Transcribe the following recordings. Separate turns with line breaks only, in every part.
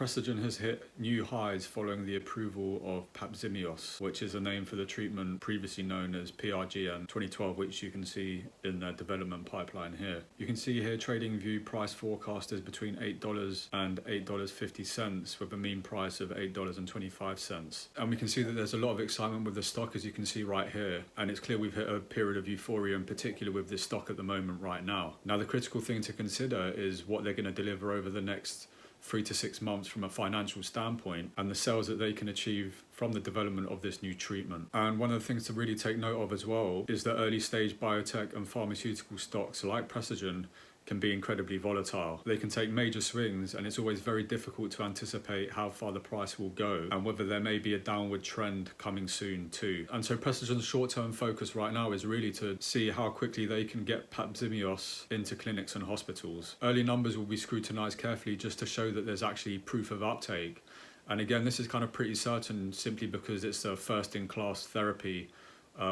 Precigen has hit new highs following the approval of Papzimeos, which is a name for the treatment previously known as PRGN 2012, which you can see in their development pipeline here. You can see here TradingView price forecast is between $8 and $8.50 with a mean price of $8.25. And we can see that there's a lot of excitement with the stock, as you can see right here. And it's clear we've hit a period of euphoria, in particular with this stock at the moment right now. Now, the critical thing to consider is what they're going to deliver over the next 3 to 6 months from a financial standpoint, and the sales that they can achieve from the development of this new treatment. And one of the things to really take note of as well is that early stage biotech and pharmaceutical stocks like Precigen can be incredibly volatile. They can take major swings, and it's always very difficult to anticipate how far the price will go and whether there may be a downward trend coming soon too. And so Precigen's short-term focus right now is really to see how quickly they can get Papzimeos into clinics and hospitals. Early numbers will be scrutinized carefully just to show that there's actually proof of uptake. And again, this is kind of pretty certain simply because it's a first-in-class therapy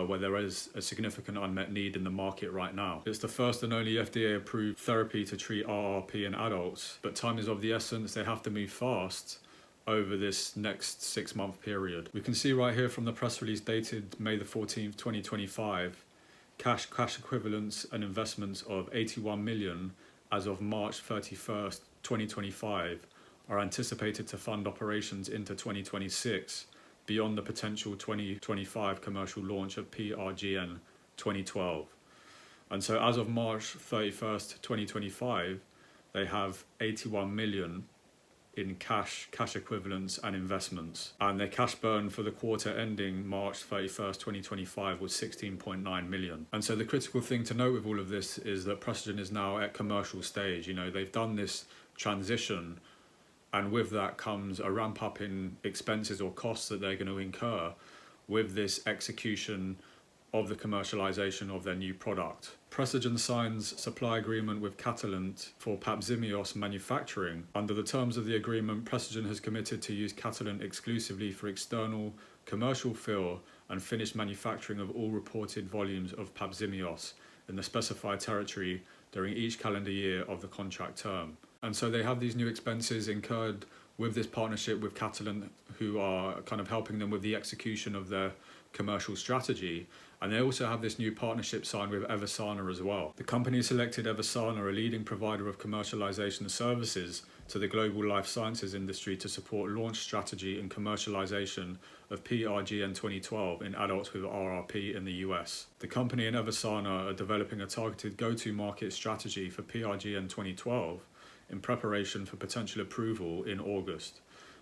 where there is a significant unmet need in the market right now. It's the first and only FDA-approved therapy to treat RRP in adults, but time is of the essence. They have to move fast over this next 6-month period. We can see right here from the press release dated May the 14th, 2025, cash equivalents and investments of 81 million as of March 31st, 2025 are anticipated to fund operations into 2026, beyond the potential 2025 commercial launch of PRGN 2012. And so as of March 31st, 2025, they have 81 million in cash equivalents and investments. And their cash burn for the quarter ending March 31st, 2025 was 16.9 million. And so the critical thing to note with all of this is that Precigen is now at commercial stage. You know, they've done this transition, and with that comes a ramp up in expenses or costs that they're going to incur with this execution of the commercialization of their new product. Precigen signs supply agreement with Catalent for Papzimeos manufacturing. Under the terms of the agreement, Precigen has committed to use Catalent exclusively for external commercial fill and finished manufacturing of all reported volumes of Papzimeos in the specified territory during each calendar year of the contract term. And so they have these new expenses incurred with this partnership with Catalent, who are kind of helping them with the execution of their commercial strategy. And they also have this new partnership signed with Eversana as well. The company selected Eversana, a leading provider of commercialization services to the global life sciences industry, to support launch strategy and commercialization of PRGN 2012 in adults with RRP in the US. The company and Eversana are developing a targeted go-to-market strategy for PRGN 2012 in preparation for potential approval in August.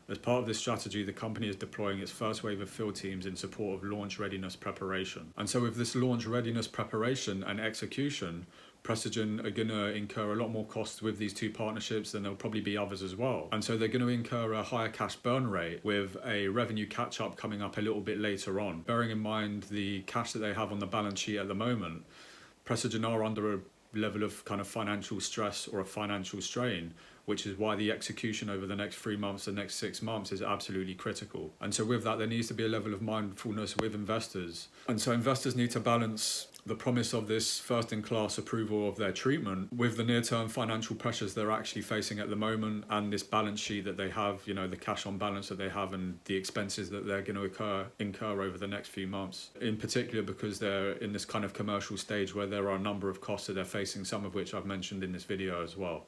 As part of this strategy, the company is deploying its first wave of field teams in support of launch readiness preparation. And so with this launch readiness preparation and execution, Precigen are going to incur a lot more costs with these two partnerships, and there'll probably be others as well. And so they're going to incur a higher cash burn rate with a revenue catch-up coming up a little bit later on. Bearing in mind the cash that they have on the balance sheet at the moment, Precigen are under a level of kind of financial stress or a financial strain, which is why the execution over the next 3 months, the next 6 months is absolutely critical. And so with that, there needs to be a level of mindfulness with investors. And so investors need to balance the promise of this first-in-class approval of their treatment with the near-term financial pressures they're actually facing at the moment, and this balance sheet that they have, you know, the cash on balance that they have, and the expenses that they're going to incur over the next few months. In particular because they're in this kind of commercial stage where there are a number of costs that they're facing, some of which I've mentioned in this video as well.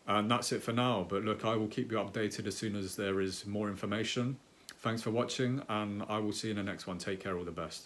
And that's it for now, but look, I will keep you updated as soon as there is more information. Thanks for watching, and I will see you in the next one. Take care, all the best.